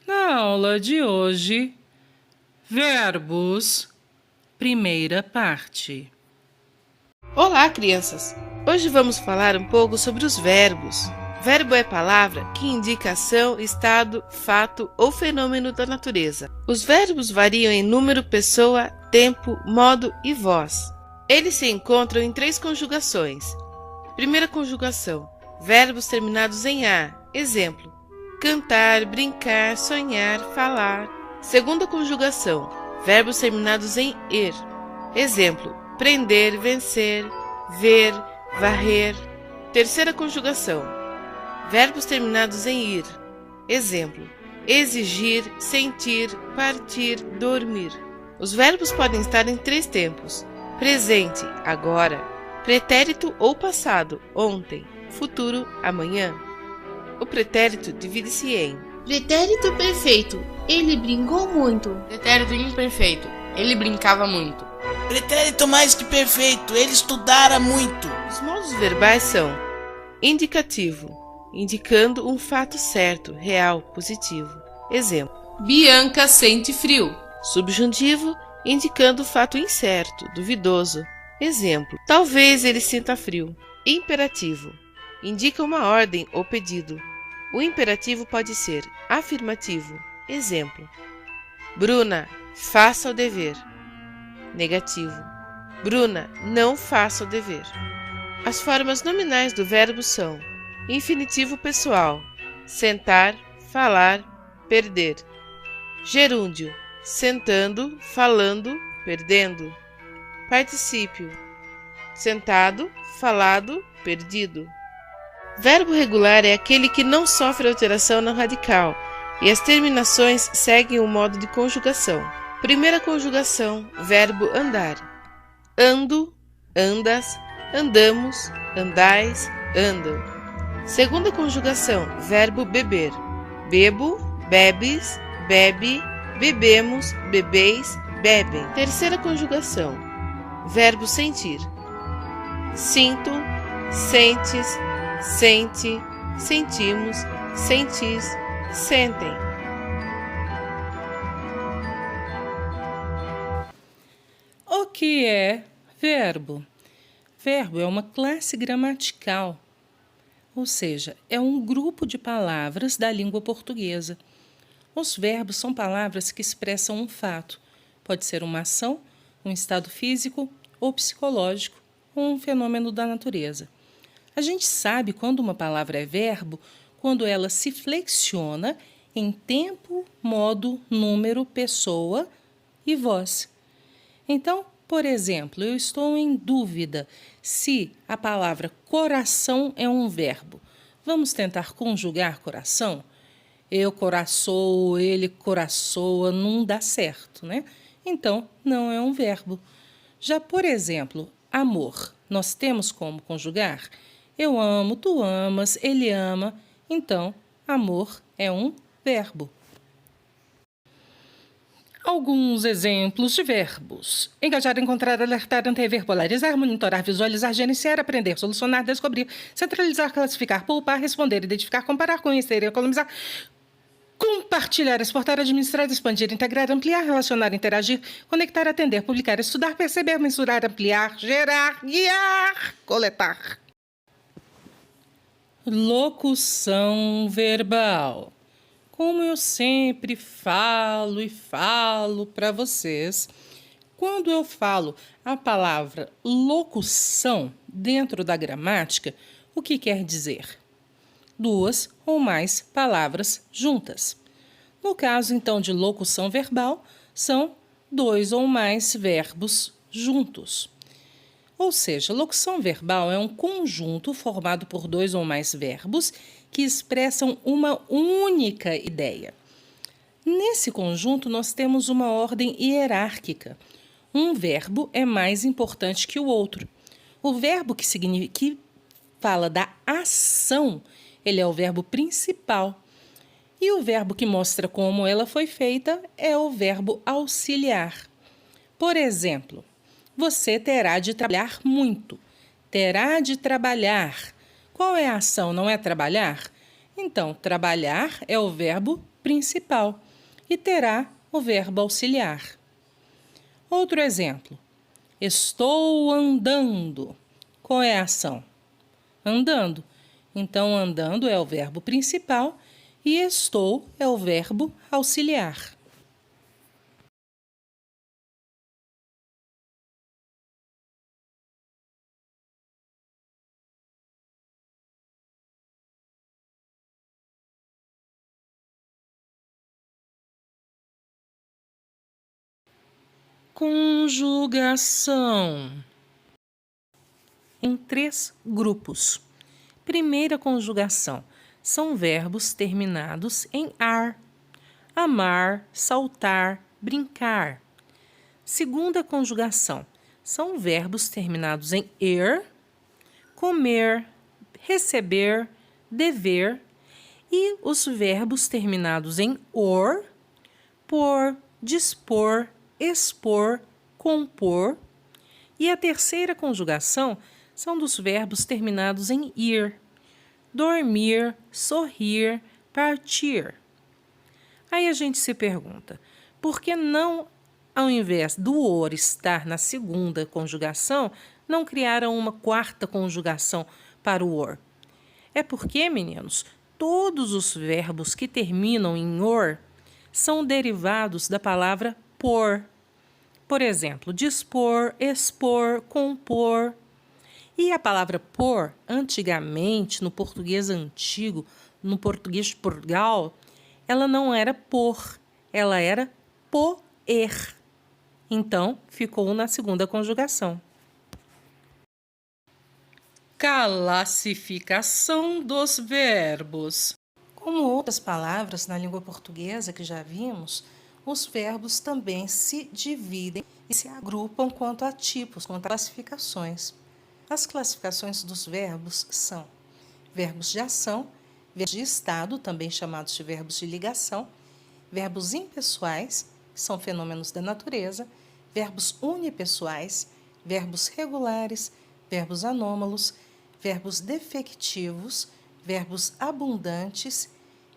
Na aula de hoje, verbos, primeira parte. Olá, crianças! Hoje vamos falar um pouco sobre os verbos. Verbo é palavra que indica ação, estado, fato ou fenômeno da natureza. Os verbos variam em número, pessoa, tempo, modo e voz. Eles se encontram em 3 conjugações. Primeira conjugação: verbos terminados em A. Exemplo: cantar, brincar, sonhar, falar. Segunda conjugação: verbos terminados em er. Exemplo: prender, vencer, ver, varrer. Terceira conjugação: verbos terminados em ir. Exemplo: exigir, sentir, partir, dormir. Os verbos podem estar em 3 tempos: presente, agora; pretérito ou passado, ontem; futuro, amanhã. O pretérito divide-se em Pretérito perfeito: ele brincou muito. Pretérito imperfeito: ele brincava muito. Pretérito mais que perfeito, ele estudara muito. Os modos verbais são indicativo, indicando um fato certo, real, positivo. Exemplo: Bianca sente frio. subjuntivo, indicando fato incerto, duvidoso. Exemplo: talvez ele sinta frio. Imperativo, indica uma ordem ou pedido. O imperativo pode ser afirmativo. Exemplo: Bruna, faça o dever. Negativo: Bruna, não faça o dever. As formas nominais do verbo são infinitivo pessoal: sentar, falar, perder. Gerúndio: sentando, falando, perdendo. Particípio: sentado, falado, perdido. Verbo regular é aquele que não sofre alteração no radical e as terminações seguem o modo de conjugação. Primeira conjugação: verbo andar: ando, andas, andamos, andais, andam. Segunda conjugação: verbo beber: bebo, bebes, bebe, bebemos, bebeis, bebem. Terceira conjugação: verbo sentir: sinto, sentes, sente, sentimos, sentis, sentem. O que é verbo? Verbo é uma classe gramatical, ou seja, é um grupo de palavras da língua portuguesa. Os verbos são palavras que expressam um fato. Pode ser uma ação, um estado físico ou psicológico, ou um fenômeno da natureza. A gente sabe quando uma palavra é verbo quando ela se flexiona em tempo, modo, número, pessoa e voz. Então, por exemplo, eu estou em dúvida se a palavra coração é um verbo. Vamos tentar conjugar coração? Eu coraçoo, ele coraçoa, não dá certo, né? Então, não é um verbo. Já, por exemplo, amor, nós temos como conjugar? Eu amo, tu amas, ele ama. Então, amor é um verbo. Alguns exemplos de verbos: engajar, encontrar, alertar, antever, polarizar, monitorar, visualizar, gerenciar, aprender, solucionar, descobrir, centralizar, classificar, poupar, responder, identificar, comparar, conhecer, economizar, compartilhar, exportar, administrar, expandir, integrar, ampliar, relacionar, interagir, conectar, atender, publicar, estudar, perceber, mensurar, ampliar, gerar, guiar, coletar. Locução verbal. Como eu sempre falo para vocês, quando eu falo a palavra locução dentro da gramática, o que quer dizer? 2 ou mais palavras juntas. No caso, então, de locução verbal, são 2 ou mais verbos juntos. Ou seja, locução verbal é um conjunto formado por 2 ou mais verbos que expressam uma única ideia. Nesse conjunto, nós temos uma ordem hierárquica. Um verbo é mais importante que o outro. O verbo que fala da ação, ele é o verbo principal. E o verbo que mostra como ela foi feita é o verbo auxiliar. Por exemplo, você terá de trabalhar muito. Terá de trabalhar. Qual é a ação? Não é trabalhar? Então, trabalhar é o verbo principal e terá o verbo auxiliar. Outro exemplo. Estou andando. Qual é a ação? Andando. Então, andando é o verbo principal e estou é o verbo auxiliar. Conjugação. Em 3 grupos. Primeira conjugação são verbos terminados em ar: amar, saltar, brincar. Segunda conjugação são verbos terminados em er: comer, receber, dever. E os verbos terminados em or: pôr, dispor, expor, compor. E a terceira conjugação são dos verbos terminados em ir: dormir, sorrir, partir. Aí a gente se pergunta, por que não, ao invés do or estar na segunda conjugação, não criaram uma quarta conjugação para o or? É porque, meninos, todos os verbos que terminam em or são derivados da palavra pôr. Por exemplo, dispor, expor, compor. E a palavra pôr, antigamente, no português antigo, no português de Portugal, ela não era pôr, ela era poer. Então, ficou na segunda conjugação. Classificação dos verbos. Como outras palavras na língua portuguesa que já vimos, os verbos também se dividem e se agrupam quanto a tipos, quanto a classificações. As classificações dos verbos são verbos de ação, verbos de estado, também chamados de verbos de ligação, verbos impessoais, que são fenômenos da natureza, verbos unipessoais, verbos regulares, verbos anômalos, verbos defectivos, verbos abundantes,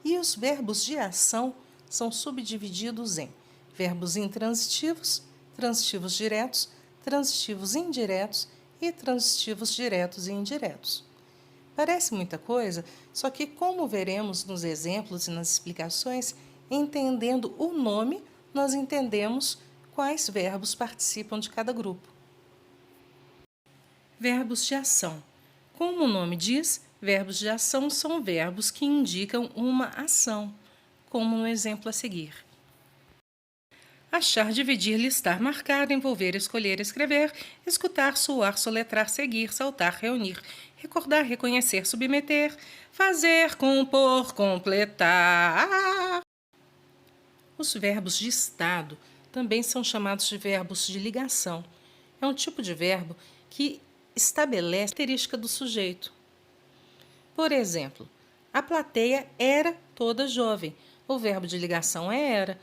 e os verbos de ação são subdivididos em verbos intransitivos, transitivos diretos, transitivos indiretos e transitivos diretos e indiretos. Parece muita coisa, só que, como veremos nos exemplos e nas explicações, entendendo o nome, nós entendemos quais verbos participam de cada grupo. Verbos de ação. Como o nome diz, verbos de ação são verbos que indicam uma ação, como no exemplo a seguir. Achar, dividir, listar, marcar, envolver, escolher, escrever, escutar, soar, soletrar, seguir, saltar, reunir, recordar, reconhecer, submeter, fazer, compor, completar. Os verbos de estado também são chamados de verbos de ligação. É um tipo de verbo que estabelece a característica do sujeito. Por exemplo, a plateia era toda jovem. O verbo de ligação é era,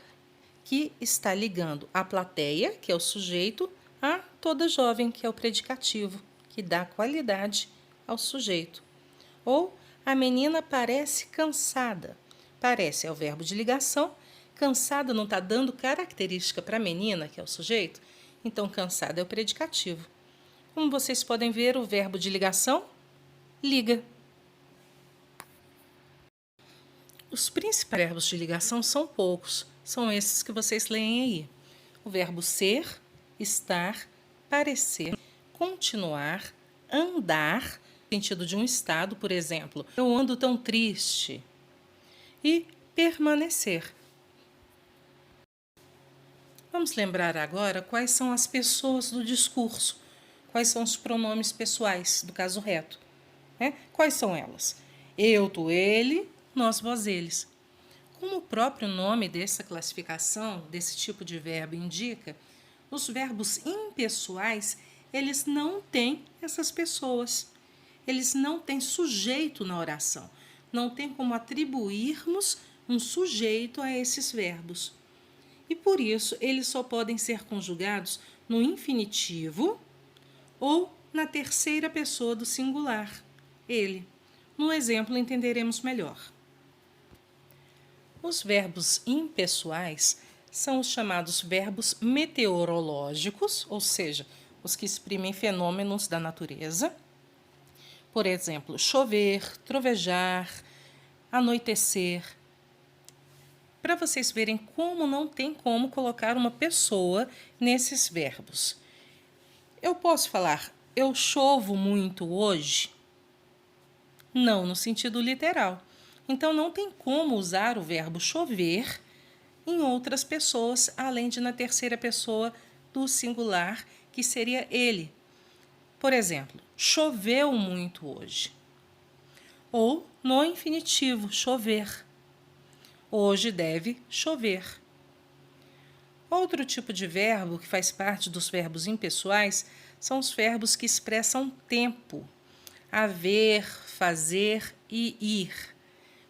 que está ligando a plateia, que é o sujeito, a toda jovem, que é o predicativo, que dá qualidade ao sujeito. Ou a menina parece cansada. Parece é o verbo de ligação. Cansada não está dando característica para a menina, que é o sujeito. Então, cansada é o predicativo. Como vocês podem ver, o verbo de ligação, liga. Os principais verbos de ligação são poucos. São esses que vocês leem aí. O verbo ser, estar, parecer, continuar, andar, no sentido de um estado, por exemplo, eu ando tão triste, e permanecer. Vamos lembrar agora quais são as pessoas do discurso, quais são os pronomes pessoais do caso reto. Quais são elas? Eu, tu, ele, nós, vós, eles. Como o próprio nome dessa classificação, desse tipo de verbo indica, os verbos impessoais, eles não têm essas pessoas. Eles não têm sujeito na oração. Não tem como atribuirmos um sujeito a esses verbos. E por isso, eles só podem ser conjugados no infinitivo ou na terceira pessoa do singular, ele. No exemplo, entenderemos melhor. Os verbos impessoais são os chamados verbos meteorológicos, ou seja, os que exprimem fenômenos da natureza. Por exemplo, chover, trovejar, anoitecer. Para vocês verem como não tem como colocar uma pessoa nesses verbos. Eu posso falar, eu chovo muito hoje? Não no sentido literal. Então, não tem como usar o verbo chover em outras pessoas, além de na terceira pessoa do singular, que seria ele. Por exemplo, choveu muito hoje. Ou no infinitivo, chover. Hoje deve chover. Outro tipo de verbo que faz parte dos verbos impessoais são os verbos que expressam tempo. Haver, fazer e ir,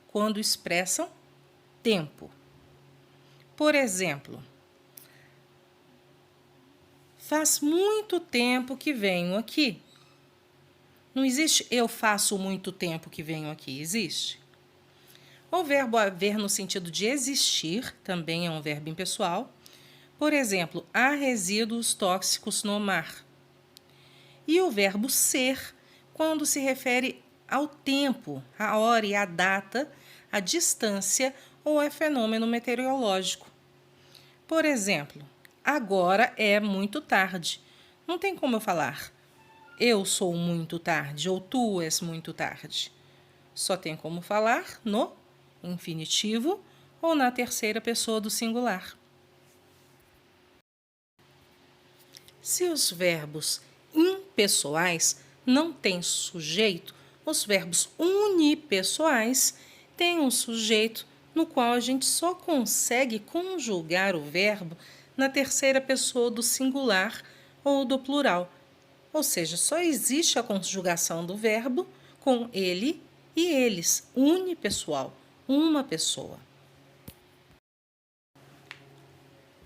quando expressam tempo. Por exemplo, faz muito tempo que venho aqui. Não existe eu faço muito tempo que venho aqui, existe? O verbo haver no sentido de existir também é um verbo impessoal. Por exemplo, há resíduos tóxicos no mar. E o verbo ser, quando se refere ao tempo, à hora e à data, à distância ou a fenômeno meteorológico. Por exemplo, agora é muito tarde. Não tem como eu falar eu sou muito tarde ou tu és muito tarde. Só tem como falar no infinitivo ou na terceira pessoa do singular. Se os verbos impessoais não têm sujeito, os verbos unipessoais têm um sujeito no qual a gente só consegue conjugar o verbo na terceira pessoa do singular ou do plural. Ou seja, só existe a conjugação do verbo com ele e eles, unipessoal, uma pessoa.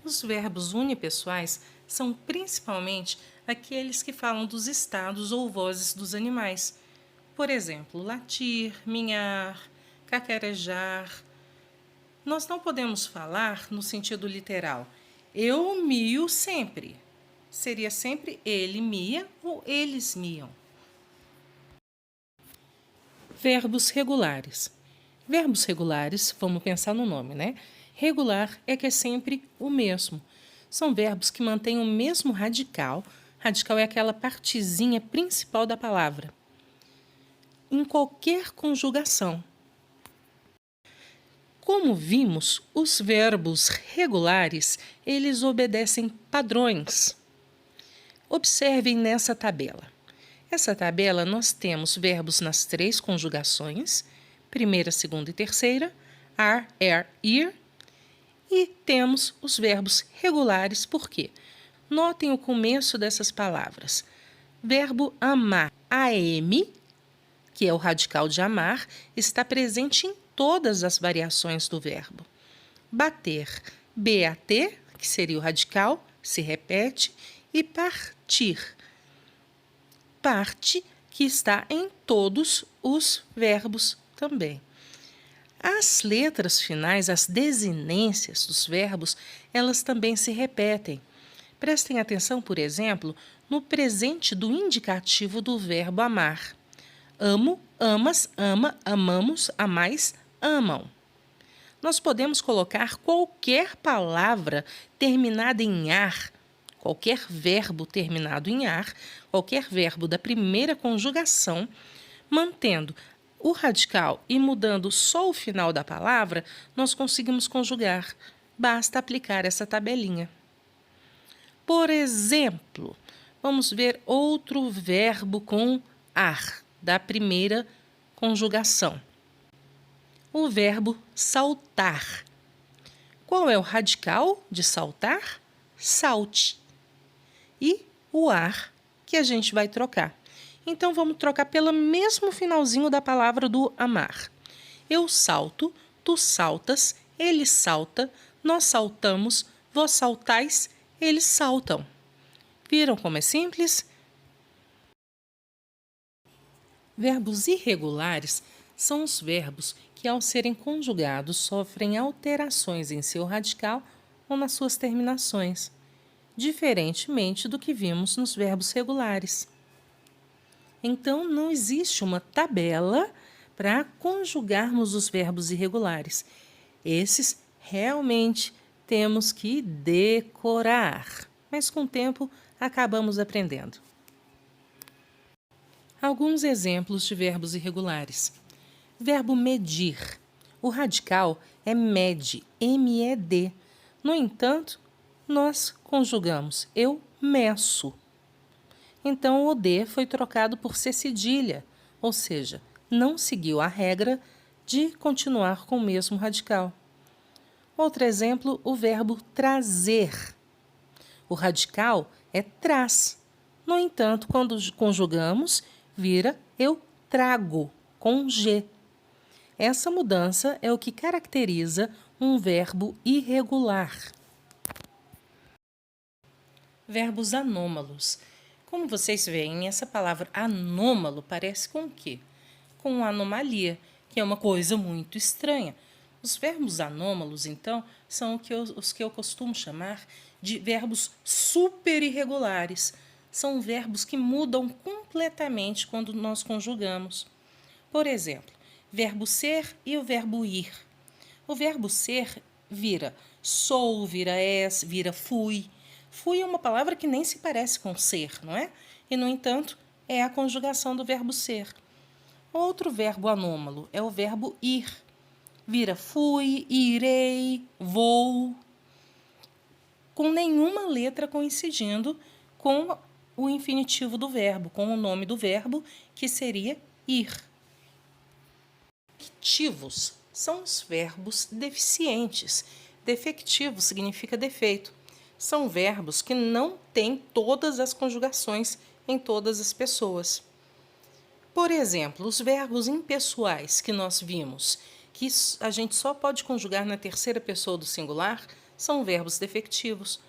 Os verbos unipessoais são principalmente aqueles que falam dos estados ou vozes dos animais. Por exemplo, latir, minhar, cacarejar. Nós não podemos falar no sentido literal. Eu mio sempre. Seria sempre ele mia ou eles miam. Verbos regulares. Verbos regulares, vamos pensar no nome, né? Regular é que é sempre o mesmo. São verbos que mantêm o mesmo radical. Radical é aquela partezinha principal da palavra. Em qualquer conjugação. Como vimos, os verbos regulares, eles obedecem padrões. Observem nessa tabela. Essa tabela nós temos verbos nas 3 conjugações, primeira, segunda e terceira, are, er, ir, e temos os verbos regulares, por quê? Notem o começo dessas palavras. Verbo amar, am, que é o radical de amar, está presente em todas as variações do verbo. Bater, bat, que seria o radical, se repete, e partir, parte, que está em todos os verbos também. As letras finais, as desinências dos verbos, elas também se repetem. Prestem atenção, por exemplo, no presente do indicativo do verbo amar. Amo, amas, ama, amamos, amais, amam. Nós podemos colocar qualquer palavra terminada em ar, qualquer verbo terminado em ar, qualquer verbo da primeira conjugação, mantendo o radical e mudando só o final da palavra, nós conseguimos conjugar. Basta aplicar essa tabelinha. Por exemplo, vamos ver outro verbo com ar, da primeira conjugação. O verbo saltar. Qual é o radical de saltar? Salte. E o ar que a gente vai trocar. Então, vamos trocar pelo mesmo finalzinho da palavra do amar. Eu salto, tu saltas, ele salta, nós saltamos, vós saltais, eles saltam. Viram como é simples? Verbos irregulares são os verbos que que, ao serem conjugados, sofrem alterações em seu radical ou nas suas terminações, diferentemente do que vimos nos verbos regulares. Então, não existe uma tabela para conjugarmos os verbos irregulares. Esses realmente temos que decorar, mas com o tempo acabamos aprendendo. Alguns exemplos de verbos irregulares. Verbo medir. O radical é mede, M-E-D. No entanto, nós conjugamos eu meço. Então, o D foi trocado por C cedilha, ou seja, não seguiu a regra de continuar com o mesmo radical. Outro exemplo, o verbo trazer. O radical é traz. No entanto, quando conjugamos, vira eu trago, com G. Essa mudança é o que caracteriza um verbo irregular. Verbos anômalos. Como vocês veem, essa palavra anômalo parece com o quê? Com anomalia, que é uma coisa muito estranha. Os verbos anômalos, então, são os que eu costumo chamar de verbos super irregulares. São verbos que mudam completamente quando nós conjugamos. Por exemplo, verbo ser e o verbo ir. O verbo ser vira sou, vira és, vira fui. Fui é uma palavra que nem se parece com ser, não é? E, no entanto, é a conjugação do verbo ser. Outro verbo anômalo é o verbo ir. Vira fui, irei, vou, com nenhuma letra coincidindo com o infinitivo do verbo, com o nome do verbo, que seria ir. Defectivos são os verbos deficientes. Defectivo significa defeito. São verbos que não têm todas as conjugações em todas as pessoas. Por exemplo, os verbos impessoais que nós vimos, que a gente só pode conjugar na terceira pessoa do singular, são verbos defectivos.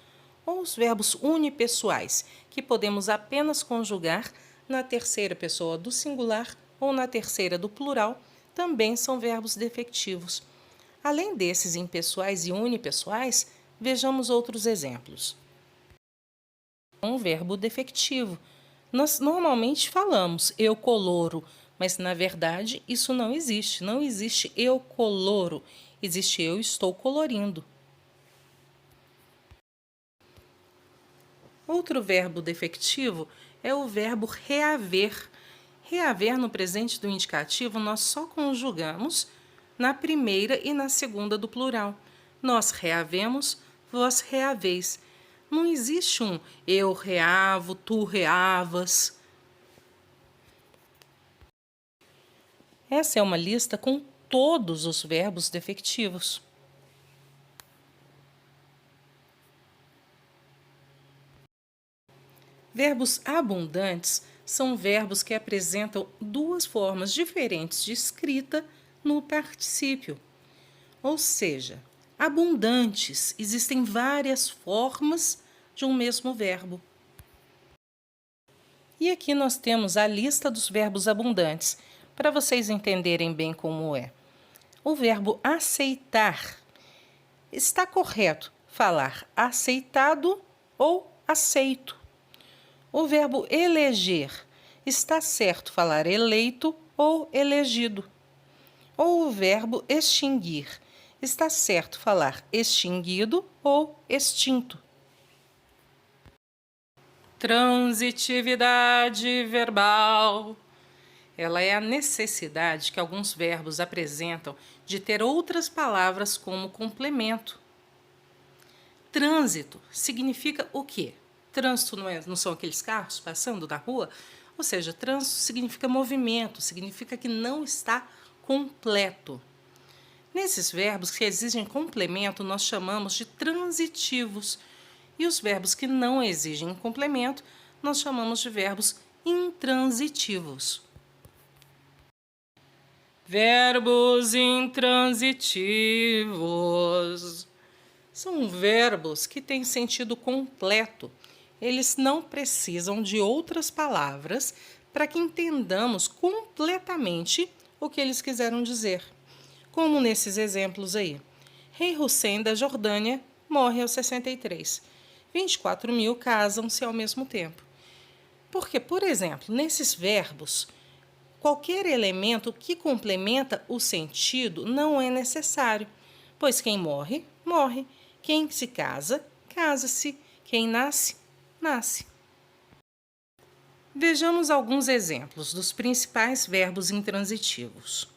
Ou os verbos unipessoais, que podemos apenas conjugar na terceira pessoa do singular ou na terceira do plural, também são verbos defectivos. Além desses impessoais e unipessoais, vejamos outros exemplos. Um verbo defectivo. Nós normalmente falamos eu coloro, mas na verdade isso não existe. Não existe eu coloro, existe eu estou colorindo. Outro verbo defectivo é o verbo reaver. Reaver no presente do indicativo nós só conjugamos na primeira e na segunda do plural. Nós reavemos, vós reaveis. Não existe um eu reavo, tu reavas. Essa é uma lista com todos os verbos defectivos. Verbos abundantes são verbos que apresentam duas formas diferentes de escrita no particípio. Ou seja, abundantes, existem várias formas de um mesmo verbo. E aqui nós temos a lista dos verbos abundantes, para vocês entenderem bem como é. O verbo aceitar. Está correto falar aceitado ou aceito. O verbo eleger. Está certo falar eleito ou elegido. Ou o verbo extinguir. Está certo falar extinguido ou extinto. Transitividade verbal. Ela é a necessidade que alguns verbos apresentam de ter outras palavras como complemento. Trânsito significa o quê? Trânsito não são aqueles carros passando na rua? Ou seja, trânsito significa movimento, significa que não está completo. Nesses verbos que exigem complemento, nós chamamos de transitivos. E os verbos que não exigem complemento, nós chamamos de verbos intransitivos. Verbos intransitivos são verbos que têm sentido completo. Eles não precisam de outras palavras para que entendamos completamente o que eles quiseram dizer. como nesses exemplos aí. Rei Hussein da Jordânia morre aos 63. 24.000 casam-se ao mesmo tempo. Porque, por exemplo, nesses verbos, qualquer elemento que complementa o sentido não é necessário, pois quem morre, morre. Quem se casa, casa-se. Quem nasce, nasce. Vejamos alguns exemplos dos principais verbos intransitivos.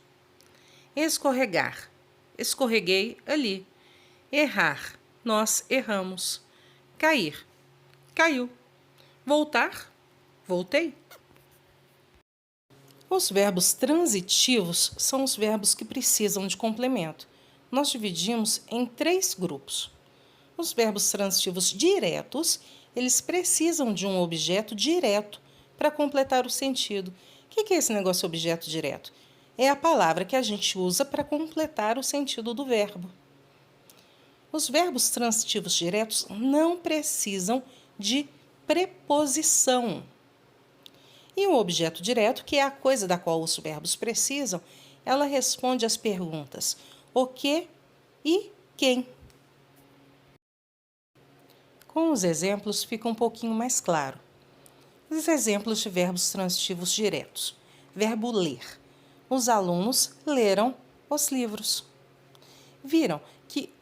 Escorregar. Escorreguei ali. Errar. Nós erramos. Cair. Caiu. Voltar. Voltei. Os verbos transitivos são os verbos que precisam de complemento. Nós dividimos em 3 grupos. Os verbos transitivos diretos, eles precisam de um objeto direto para completar o sentido. O que é esse negócio objeto direto? É a palavra que a gente usa para completar o sentido do verbo. Os verbos transitivos diretos não precisam de preposição. E o objeto direto, que é a coisa da qual os verbos precisam, ela responde às perguntas o que e quem. Com os exemplos fica um pouquinho mais claro. Os exemplos de verbos transitivos diretos. Verbo ler. Os alunos leram os livros. Viram que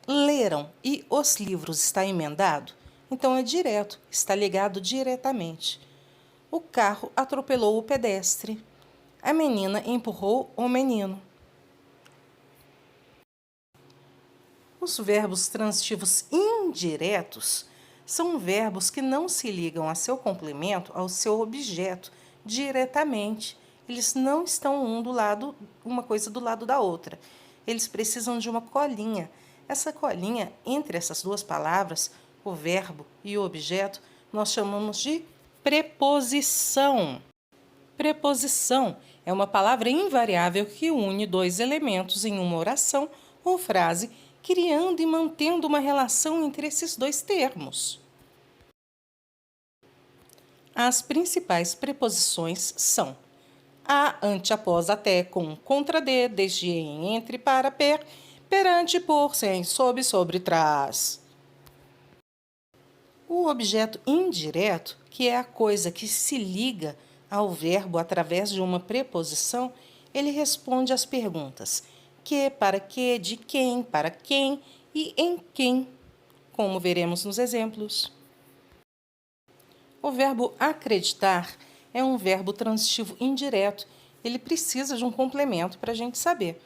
leram e os livros está emendado? Então é direto, está ligado diretamente. O carro atropelou o pedestre. A menina empurrou o menino. Os verbos transitivos indiretos são verbos que não se ligam a seu complemento, ao seu objeto, diretamente. Eles não estão uma coisa do lado da outra. Eles precisam de uma colinha. Essa colinha, entre essas duas palavras, o verbo e o objeto, nós chamamos de preposição. Preposição é uma palavra invariável que une 2 elementos em uma oração ou frase, criando e mantendo uma relação entre esses 2 termos. As principais preposições são a, ante, após, até, com, contra, desde, em, entre, para, perante, por, sem, sob, sobre, trás. O objeto indireto, que é a coisa que se liga ao verbo através de uma preposição, ele responde às perguntas que, para que, de quem, para quem e em quem, como veremos nos exemplos. O verbo acreditar é um verbo transitivo indireto. Ele precisa de um complemento para a gente saber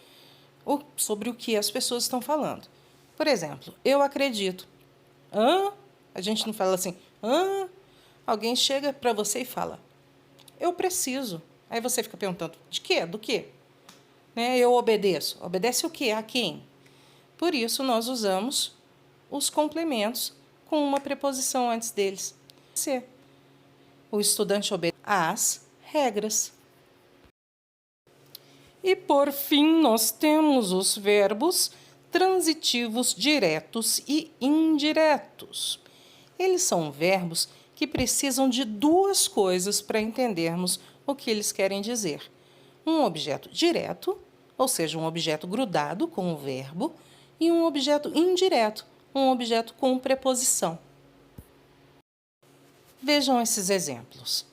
sobre o que as pessoas estão falando. Por exemplo, eu acredito. Hã? A gente não fala assim, hã? Alguém chega para você e fala, eu preciso. Aí você fica perguntando, de quê? Do quê? Eu obedeço. Obedece o quê? A quem? Por isso, nós usamos os complementos com uma preposição antes deles. C. O estudante obedece às regras. E, por fim, nós temos os verbos transitivos diretos e indiretos. Eles são verbos que precisam de 2 coisas para entendermos o que eles querem dizer. Um objeto direto, ou seja, um objeto grudado com o verbo, e um objeto indireto, um objeto com preposição. Vejam esses exemplos.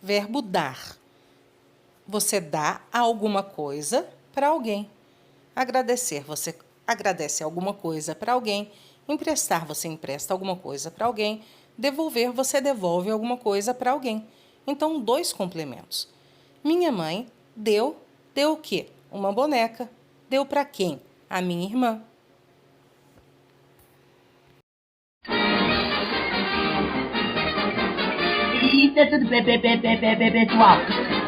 Verbo dar. Você dá alguma coisa para alguém. Agradecer, você agradece alguma coisa para alguém. Emprestar, você empresta alguma coisa para alguém. Devolver, você devolve alguma coisa para alguém. Então, 2 complementos. Minha mãe deu o quê? Uma boneca. Deu para quem? A minha irmã. Isso é tudo, pessoal.